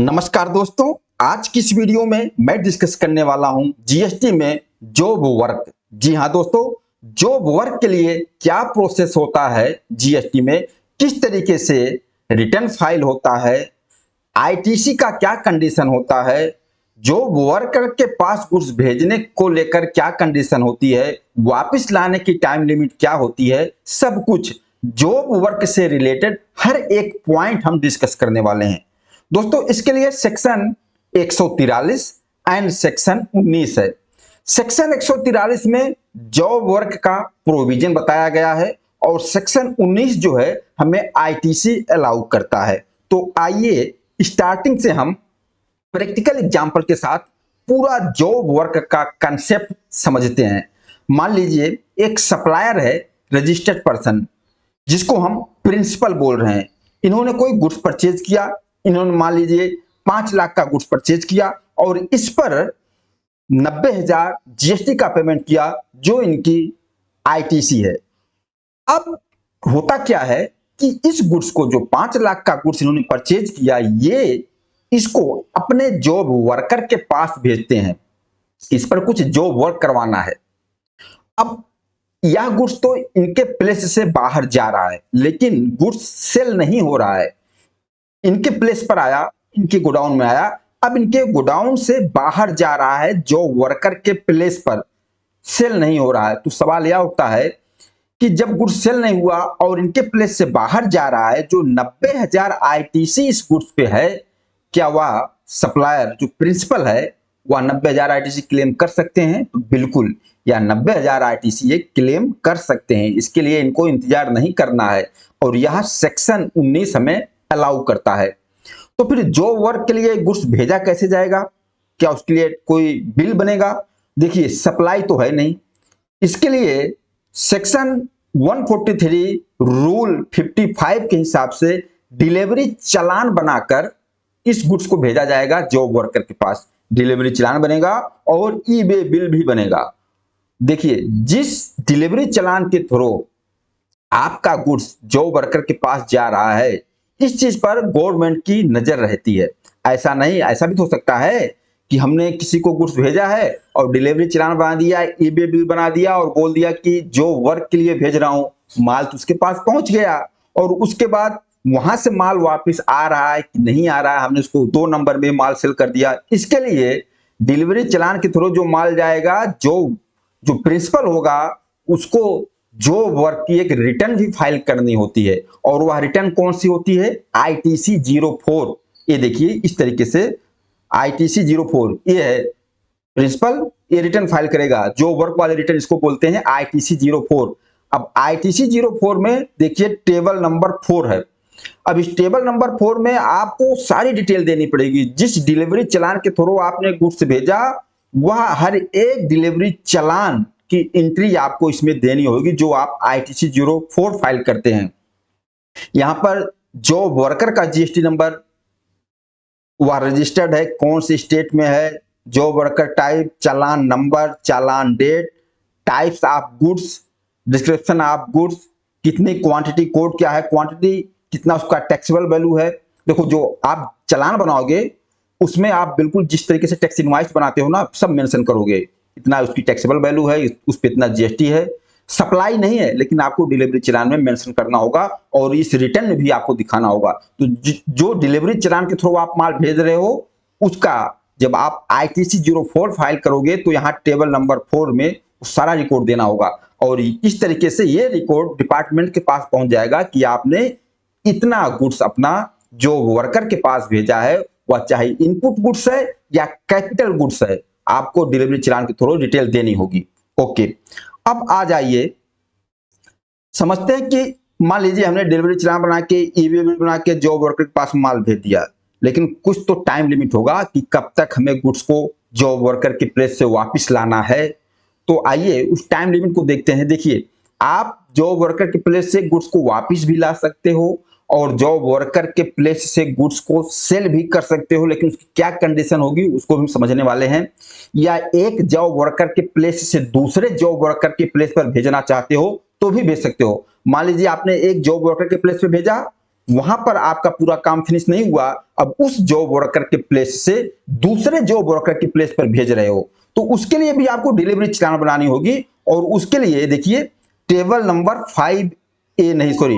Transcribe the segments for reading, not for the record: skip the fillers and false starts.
नमस्कार दोस्तों, आज की इस वीडियो में मैं डिस्कस करने वाला हूं जीएसटी में जॉब वर्क। जी हां दोस्तों, जॉब वर्क के लिए क्या प्रोसेस होता है जीएसटी में, किस तरीके से रिटर्न फाइल होता है, आईटीसी का क्या कंडीशन होता है, जॉब वर्कर के पास गुड्स भेजने को लेकर क्या कंडीशन होती है, वापस लाने की टाइम लिमिट क्या होती है, सब कुछ जॉब वर्क से रिलेटेड हर एक पॉइंट हम डिस्कस करने वाले हैं। दोस्तों इसके लिए सेक्शन 143 एंड सेक्शन 19 है। सेक्शन 143 में जॉब वर्क का प्रोविजन बताया गया है और सेक्शन 19 जो है हमें आईटीसी अलाउ करता है। तो आइए स्टार्टिंग से हम प्रैक्टिकल एग्जांपल के साथ पूरा जॉब वर्क का कंसेप्ट समझते हैं। मान लीजिए एक सप्लायर है, रजिस्टर्ड पर्सन, जिसको हम प्रिंसिपल बोल रहे हैं। इन्होंने कोई गुड्स परचेज किया, इन्होंने मान लीजिए 5 लाख का गुड्स परचेज किया और इस पर 90,000 जीएसटी का पेमेंट किया जो इनकी आईटीसी है। अब होता क्या है कि इस गुड्स को, जो 5 लाख का गुड्स इन्होंने परचेज किया, ये इसको अपने जॉब वर्कर के पास भेजते हैं। इस पर कुछ जॉब वर्क करवाना है। अब यह गुड्स तो इनके प्लेस से बाहर जा रहा है, लेकिन गुड्स सेल नहीं हो रहा है। इनके प्लेस पर आया, इनके गोडाउन में आया, अब इनके गोडाउन से बाहर जा रहा है, जो वर्कर के प्लेस पर सेल नहीं हो रहा है। तो सवाल यह उठता है कि जब गुड्स सेल नहीं हुआ और इनके प्लेस से बाहर जा रहा है, जो 90,000 आईटीसी इस गुड्स पे है, क्या वह सप्लायर जो प्रिंसिपल है वह 90,000 आईटीसी क्लेम कर सकते हैं? तो बिल्कुल, या 90,000 आईटीसी ये क्लेम कर सकते हैं। इसके लिए इनको इंतजार नहीं करना है और यह सेक्शन 19 हमें अलाउ करता है। तो फिर जॉब वर्क के लिए गुड्स भेजा कैसे जाएगा? क्या उसके लिए कोई बिल बनेगा? देखिए, सप्लाई तो है नहीं। इसके लिए सेक्शन 143 रूल 55 के हिसाब से डिलीवरी चालान बनाकर इस गुड्स को भेजा जाएगा जॉब वर्कर के पास। डिलीवरी चालान बनेगा और ई वे बिल भी बनेगा। देखिए, जिस डिलीवरी चालान के थ्रू आपका गुड्स जॉब वर्कर के पास जा रहा है, इस चीज पर गवर्नमेंट की नजर रहती है। ऐसा नहीं, ऐसा भी तो हो सकता है कि हमने किसी को गुड्स भेजा है और डिलीवरी चालान बना दिया, ई वे बिल बना दिया और बोल दिया कि जो वर्क के लिए भेज रहा हूं, माल तो उसके पास पहुंच गया और उसके बाद वहां से माल वापस आ रहा है कि नहीं आ रहा है, हमने उसको 2 नंबर में माल सेल कर दिया। इसके लिए डिलीवरी चालान के थ्रू जो माल जाएगा, जो जो प्रिंसिपल होगा, उसको जॉब वर्क की एक रिटर्न भी फाइल करनी होती है। और वह रिटर्न कौन सी होती है? आईटीसी 04। ये देखिए, इस तरीके से आईटीसी 04 ये है। प्रिंसिपल ये रिटर्न फाइल करेगा, जो वर्क वाले रिटर्न इसको बोलते हैं आईटीसी 04। अब आईटीसी 04 में देखिए टेबल नंबर 4 है। अब इस टेबल नंबर 4 में आपको सारी डिटेल देनी पड़ेगी। जिस डिलीवरी चालान के थ्रू आपने गुड्स भेजा, वह हर एक डिलीवरी चालान की एंट्री आपको इसमें देनी होगी, जो आप आईटीसी 04 फाइल करते हैं। यहां पर जॉब वर्कर का जीएसटी नंबर, वह रजिस्टर्ड है, कौन से स्टेट में है, job worker type, challan number, challan date, types of goods, description of goods, कितनी क्वांटिटी, कोड क्या है, क्वांटिटी कितना, उसका टैक्सेबल वैल्यू है। देखो, जो आप चालान बनाओगे उसमें आप बिल्कुल जिस तरीके से टैक्स इनवॉइस बनाते हो ना, सब मेंशन करोगे। इतना उसकी टैक्सेबल वैल्यू है, उस पे इतना जीएसटी है। सप्लाई नहीं है, लेकिन आपको डिलीवरी चालान में मेंशन करना होगा और इस रिटर्न में भी आपको दिखाना होगा। तो जो डिलीवरी चालान के थ्रू आप माल भेज रहे हो, उसका जब आप आईटीसी 04 फाइल करोगे तो यहाँ टेबल नंबर 4 में सारा रिकॉर्ड देना होगा और इस तरीके से ये रिकॉर्ड डिपार्टमेंट के पास पहुंच जाएगा कि आपने इतना गुड्स अपना जो वर्कर के पास भेजा है, वह चाहे इनपुट गुड्स है या कैपिटल गुड्स है, आपको डिलीवरी चालान के थ्रू डिटेल देनी होगी। ओके, अब आ जाइए समझते हैं कि मान लीजिए हमने डिलीवरी चालान बना के, ई वे बिल बना के जॉब वर्कर के पास माल भेज दिया, लेकिन कुछ तो टाइम लिमिट होगा कि कब तक हमें गुड्स को जॉब वर्कर के प्लेस से वापस लाना है। तो आइए उस टाइम लिमिट को देखते हैं। देखिए, आप जॉब वर्कर के प्लेस से गुड्स को वापस भी ला सकते हो और जॉब वर्कर के प्लेस से गुड्स को सेल भी कर सकते हो, लेकिन उसकी क्या कंडीशन होगी उसको हम समझने वाले हैं। या एक जॉब वर्कर के प्लेस से दूसरे जॉब वर्कर के प्लेस पर भेजना चाहते हो तो भी भेज सकते हो। मान लीजिए आपने एक जॉब वर्कर के प्लेस पे भेजा, वहां पर आपका पूरा काम फिनिश नहीं हुआ, अब उस जॉब वर्कर के प्लेस से दूसरे जॉब वर्कर के प्लेस पर भेज रहे हो, तो उसके लिए भी आपको डिलीवरी चालान बनानी होगी। और उसके लिए देखिए टेबल नंबर 5A नहीं सॉरी,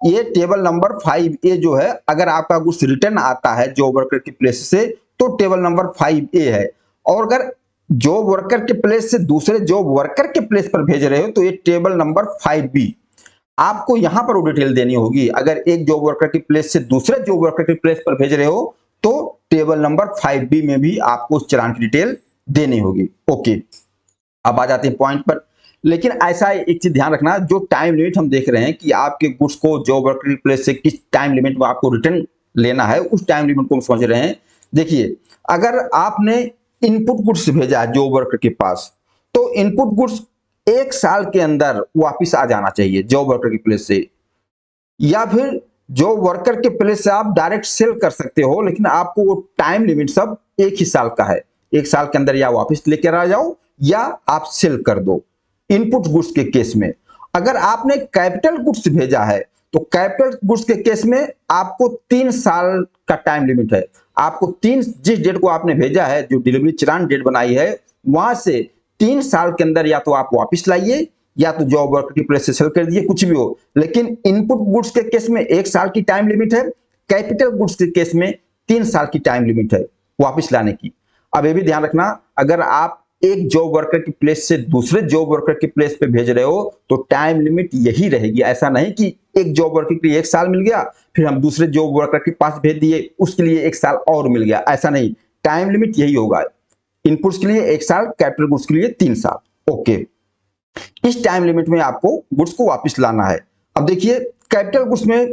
ये टेबल नंबर 5A जो है, अगर आपका गुड्स रिटर्न आता है जॉब वर्कर के प्लेस से तो टेबल नंबर 5A है। और अगर जॉब वर्कर के प्लेस से दूसरे जॉब वर्कर के प्लेस पर भेज रहे हो तो ये टेबल नंबर 5B। आपको यहां पर वो डिटेल देनी होगी। अगर एक जॉब वर्कर की प्लेस से दूसरे जॉब वर्कर की प्लेस पर भेज रहे हो तो टेबल नंबर 5B में भी आपको उस चालान की डिटेल देनी होगी। ओके, अब आ जाते हैं पॉइंट पर। लेकिन ऐसा एक चीज ध्यान रखना, जो टाइम लिमिट हम देख रहे हैं कि आपके गुड्स को जॉब वर्कर की प्लेस से किस टाइम लिमिट में आपको रिटर्न लेना है, उस टाइम लिमिट को हम समझ रहे हैं। देखिए, अगर आपने इनपुट गुड्स भेजा है जॉब वर्कर के पास, तो इनपुट गुड्स 1 साल के अंदर वापिस आ जाना चाहिए जॉब वर्कर की प्लेस से। या फिर जॉब वर्कर के प्लेस से आप डायरेक्ट सेल कर सकते हो, लेकिन आपको वो टाइम लिमिट सब 1 ही साल का है। 1 साल के अंदर या वापिस लेकर आ जाओ या आप सेल कर दो। इनपुट गुड्स के केस में अगर आपने कैपिटल गुड्स भेजा है तो कैपिटल गुड्स के केस में आपको 3 साल का टाइम लिमिट है। आपको जिस डेट को आपने भेजा है, जो डिलीवरी चालान डेट बनाई है, वहां से 3 साल के अंदर या तो आप वापिस लाइए या तो जॉब वर्कर की प्लेस से सेल कर दिए, कुछ भी हो। लेकिन इनपुट गुड्स के केस में 1 साल की टाइम लिमिट है, कैपिटल गुड्स के केस में 3 साल की टाइम लिमिट है वापिस लाने की। अब ये भी ध्यान रखना, अगर आप एक जॉब वर्कर की प्लेस से दूसरे जॉब वर्कर की प्लेस पे भेज रहे हो तो टाइम लिमिट यही रहेगी। ऐसा नहीं कि एक जॉब वर्कर के लिए 1 साल मिल गया, फिर हम दूसरे जॉब वर्कर के पास भेज दिए, उसके लिए 1 साल और मिल गया, ऐसा नहीं। टाइम लिमिट यही होगा, इनपुट्स के लिए 1 साल, कैपिटल गुड्स के लिए 3 साल। ओके, इस टाइम लिमिट में आपको गुड्स को वापस लाना है। अब देखिए, कैपिटल गुड्स में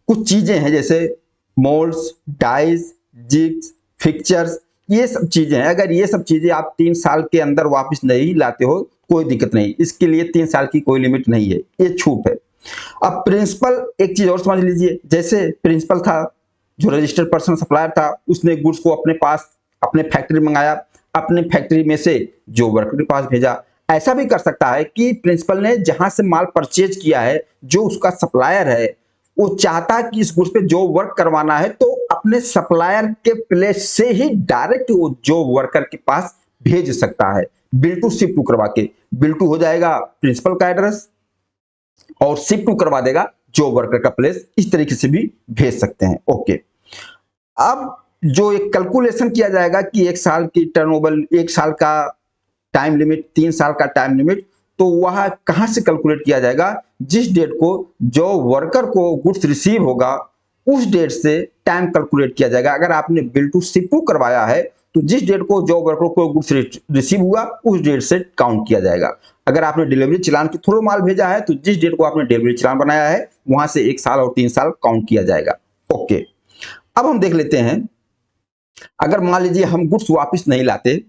कुछ चीजें हैं जैसे मोल्ड्स, डाइज, जिग्स, फिक्चर्स, ये सब चीजें हैं। अगर ये सब चीजें आप 3 साल के अंदर वापस नहीं लाते हो, कोई दिक्कत नहीं, इसके लिए 3 साल की कोई लिमिट नहीं है, ये छूट है। अब प्रिंसिपल एक चीज और समझ लीजिए, जैसे प्रिंसिपल था जो रजिस्टर्ड पर्सन सप्लायर था, उसने गुड्स को अपने पास अपने फैक्ट्री मंगाया, अपने फैक्ट्री में से जो वर्कर के पास भेजा। ऐसा भी कर सकता है कि प्रिंसिपल ने जहां से माल परचेज किया है, जो उसका सप्लायर है, वो चाहता है कि इस गुड्स पे जो वर्क करवाना है तो अपने सप्लायर के प्लेस से ही डायरेक्ट वो जो वर्कर के पास भेज सकता है, बिल टू शिप टू करवा के। बिल टू हो जाएगा प्रिंसिपल का एड्रेस और शिप टू करवा देगा जो वर्कर का प्लेस। इस तरीके से भी भेज सकते हैं। ओके, अब जो एक कैलकुलेशन किया जाएगा कि 1 साल की टर्नओवर, 1 साल का टाइम लिमिट, 3 साल का टाइम लिमिट, तो वह कहां से कैलकुलेट किया जाएगा? जिस डेट को जो वर्कर को गुड्स रिसीव होगा उस डेट से टाइम कैलकुलेट किया जाएगा। अगर आपने बिल टू शिप टू करवाया है तो जिस डेट को जो वर्कर को गुड्स रिसीव हुआ उस डेट से काउंट किया जाएगा। अगर आपने डिलीवरी चालान के थ्रू माल भेजा है तो जिस डेट को आपने डिलीवरी चालान बनाया है वहां से 1 साल और 3 साल काउंट किया जाएगा। ओके, अब हम देख लेते हैं, अगर मान लीजिए हम गुड्स वापस नहीं लाते,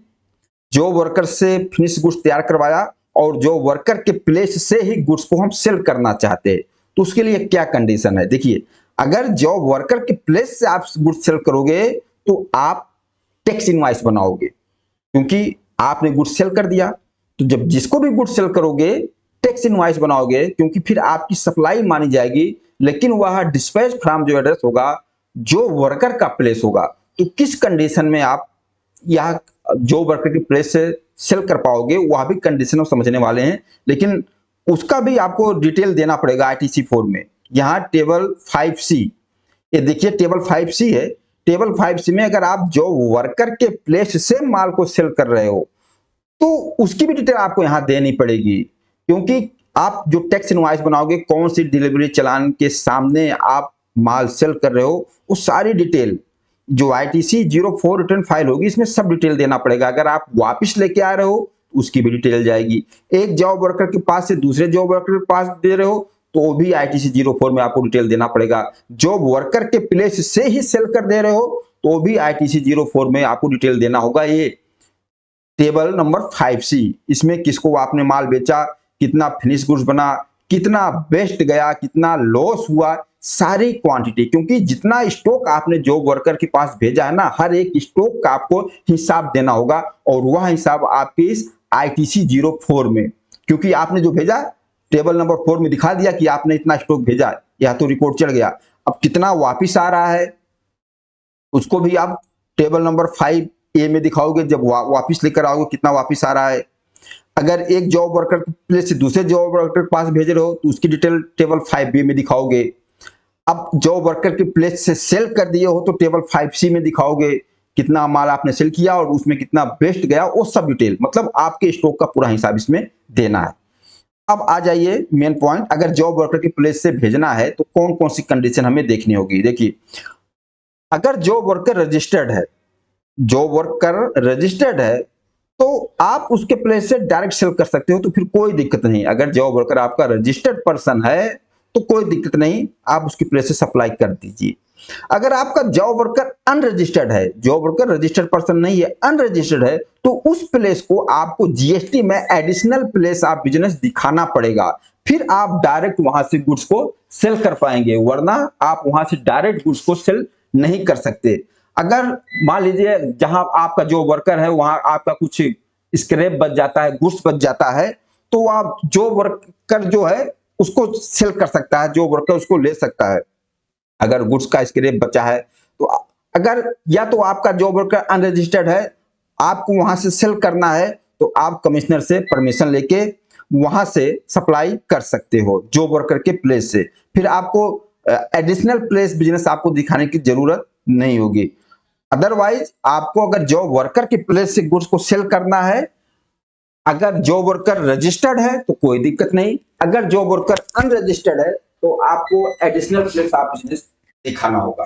जो वर्कर से फिनिश गुड्स तैयार करवाया और जो वर्कर के प्लेस से ही गुड्स को हम सेल करना चाहते हैं, तो उसके लिए क्या कंडीशन है? देखिए, अगर जो वर्कर के प्लेस से आप गुड्स सेल करोगे तो आप टैक्स इनवॉइस बनाओगे, क्योंकि आपने गुड्स सेल कर दिया। तो जब जिसको भी गुड्स सेल करोगे टैक्स इनवॉइस बनाओगे, क्योंकि फिर आपकी सप्लाई मानी जाएगी, लेकिन वह डिस्पैच फ्रॉम जो एड्रेस होगा जो वर्कर का प्लेस होगा। तो किस कंडीशन में आप यह जो वर्कर की प्लेस से सेल कर पाओगे, वह भी कंडीशन हम समझने वाले हैं, लेकिन उसका भी आपको डिटेल देना पड़ेगा आईटीसी फॉर्म में। यहाँ टेबल 5C, ये देखिए टेबल 5C है। टेबल 5C में अगर आप जो वर्कर के प्लेस से माल को सेल कर रहे हो तो उसकी भी डिटेल आपको यहाँ देनी पड़ेगी, क्योंकि आप जो टैक्स इनवॉइस बनाओगे, कौन सी डिलीवरी चालान के सामने आप माल सेल कर रहे हो, वो सारी डिटेल जो आईटीसी 04 रिटर्न फाइल होगी इसमें सब डिटेल देना पड़ेगा। अगर आप वापस लेके आ रहे हो उसकी भी डिटेल जाएगी। एक जॉब वर्कर के पास से दूसरे जॉब वर्कर के पास दे रहे हो तो वो भी आईटीसी 04 में आपको डिटेल देना पड़ेगा। जॉब वर्कर के प्लेस से ही सेल कर दे रहे हो तो भी आईटीसी 04 में आपको डिटेल देना होगा। ये टेबल नंबर 5C, इसमें किसको आपने माल बेचा, कितना फिनिश गुड्स बना, कितना वेस्ट गया, कितना लॉस हुआ, सारी क्वांटिटी, क्योंकि जितना स्टॉक आपने जो वर्कर के पास भेजा है ना, हर एक स्टॉक का आपको हिसाब देना होगा और वह हिसाब आपके इस आईटीसी 04 में, क्योंकि आपने जो भेजा टेबल नंबर 4 में दिखा दिया कि आपने इतना स्टॉक भेजा, यह तो रिकॉर्ड चढ़ गया। अब कितना वापिस आ रहा है उसको भी आप टेबल नंबर 5A में दिखाओगे। जब वापस लेकर आओगे कितना वापस आ रहा है। अगर एक जॉब वर्कर के प्लेस से दूसरे जॉब वर्कर के पास भेज रहे हो तो उसकी डिटेल टेबल 5B में दिखाओगे। अब जॉब वर्कर के प्लेस से सेल कर दिए हो तो टेबल 5C में दिखाओगे कितना माल आपने सेल किया और उसमें कितना वेस्ट गया, वो सब डिटेल, मतलब आपके स्टॉक का पूरा हिसाब इसमें देना है। अब आ जाइए मेन पॉइंट, अगर जॉब वर्कर के प्लेस से भेजना है तो कौन कौन सी कंडीशन हमें देखनी होगी। देखिए, अगर जॉब वर्कर रजिस्टर्ड है, जॉब वर्कर रजिस्टर्ड है तो आप उसके प्लेस से डायरेक्ट सेल कर सकते हो, तो फिर कोई दिक्कत नहीं। अगर जॉब वर्कर आपका रजिस्टर्ड पर्सन है तो कोई दिक्कत नहीं, आप उसकी प्लेस से सप्लाई कर दीजिए। अगर आपका जॉब वर्कर अनरजिस्टर्ड है, जॉब वर्कर रजिस्टर्ड पर्सन नहीं है, अनरजिस्टर्ड है, तो उस प्लेस को आपको जीएसटी में एडिशनल प्लेस ऑफ बिजनेस दिखाना पड़ेगा, फिर आप डायरेक्ट वहां से गुड्स को सेल कर पाएंगे, वरना आप वहां से डायरेक्ट गुड्स को सेल नहीं कर सकते। अगर मान लीजिए जहां आपका जो वर्कर है वहां आपका कुछ स्क्रैप बच जाता है, गुड्स बच जाता है, तो आप जो वर्कर जो है उसको सेल कर सकता है, जो वर्कर उसको ले सकता है। अगर गुड्स का स्क्रैप बचा है तो अगर या तो आपका जॉब वर्कर अनरजिस्टर्ड है, आपको वहां से सेल करना है, तो आप कमिश्नर से परमिशन लेके वहां से सप्लाई कर सकते हो जॉब वर्कर के प्लेस से। फिर आपको एडिशनल प्लेस बिजनेस आपको दिखाने की जरूरत नहीं होगी। अदरवाइज आपको अगर जॉब वर्कर के प्लेस से गुड्स को सेल करना है, अगर जॉब वर्कर रजिस्टर्ड है तो कोई दिक्कत नहीं, अगर जॉब वर्कर अनरजिस्टर्ड है तो आपको एडिशनल प्लेस ऑफ बिजनेस दिखाना होगा।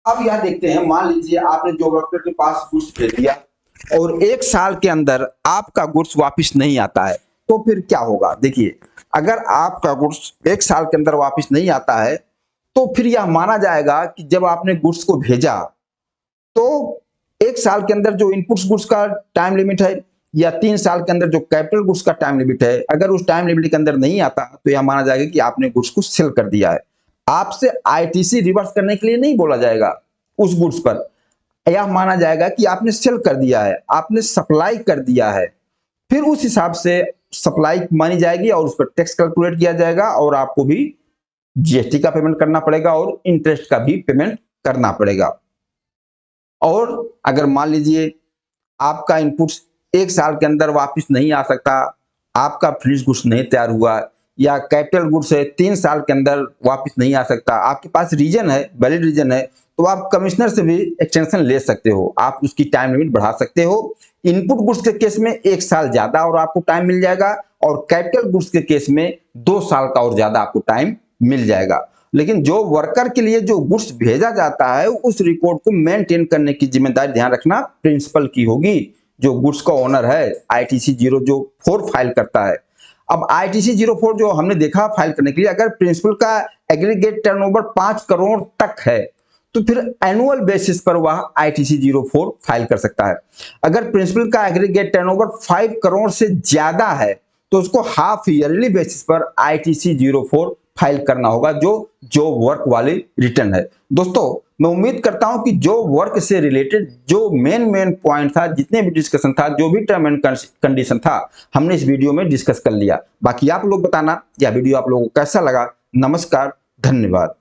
अब यह देखते हैं, मान लीजिए आपने जॉब वर्कर के पास गुड्स भेज दिया और 1 साल के अंदर आपका गुड्स वापस नहीं आता है, तो फिर क्या होगा। देखिए, अगर आपका गुड्स 1 साल के अंदर वापस नहीं आता है तो फिर यह माना जाएगा कि जब आपने गुड्स को भेजा तो 1 साल के अंदर जो इनपुट्स गुड्स का टाइम लिमिट है या 3 साल के अंदर जो कैपिटल गुड्स का टाइम लिमिट है, अगर उस टाइम लिमिट के अंदर नहीं आता तो यह माना जाएगा कि आपने गुड्स को सेल कर दिया है। आपसे आईटीसी रिवर्स करने के लिए नहीं बोला जाएगा उस गुड्स पर, यह माना जाएगा कि आपने सेल कर दिया है, आपने सप्लाई कर दिया है। फिर उस हिसाब से सप्लाई मानी जाएगी और उस पर टैक्स कैलकुलेट किया जाएगा और आपको भी जीएसटी का पेमेंट करना पड़ेगा और इंटरेस्ट का भी पेमेंट करना पड़ेगा। और अगर मान लीजिए आपका इनपुट्स 1 साल के अंदर वापस नहीं आ सकता, आपका फिनिश गुड्स नहीं तैयार हुआ, या कैपिटल गुड्स है 3 साल के अंदर वापस नहीं आ सकता, आपके पास रीजन है, वैलिड रीजन है, तो आप कमिश्नर से भी एक्सटेंशन ले सकते हो, आप उसकी टाइम लिमिट बढ़ा सकते हो। इनपुट गुड्स के केस में 1 साल ज्यादा और आपको टाइम मिल जाएगा, और कैपिटल गुड्स के केस में 2 साल का और ज्यादा आपको टाइम मिल जाएगा। लेकिन जो वर्कर के लिए जो गुड्स भेजा जाता है उस रिकॉर्ड को मेंटेन करने की जिम्मेदारी ध्यान रखना प्रिंसिपल की होगी, जो गुड्स का ओनर है आईटीसी 04 फाइल करता है। अब आईटीसी 04 जो हमने देखा फाइल करने के लिए, अगर प्रिंसिपल का एग्रीगेट टर्नओवर 5 करोड़ तक है तो फिर एनुअल बेसिस पर वह आईटीसी 04 फाइल कर सकता है। अगर प्रिंसिपल का एग्रीगेट टर्नओवर 5 करोड़ से ज्यादा है तो उसको हाफ ईयरली बेसिस पर आईटीसी 04 फाइल करना होगा, जो वर्क वाली रिटर्न है। दोस्तों, मैं उम्मीद करता हूं कि जो वर्क से रिलेटेड जो मेन पॉइंट था, जितने भी डिस्कशन था, जो भी टर्म एंड कंडीशन था, हमने इस वीडियो में डिस्कस कर लिया। बाकी आप लोग बताना यह वीडियो आप लोगों को कैसा लगा। नमस्कार, धन्यवाद।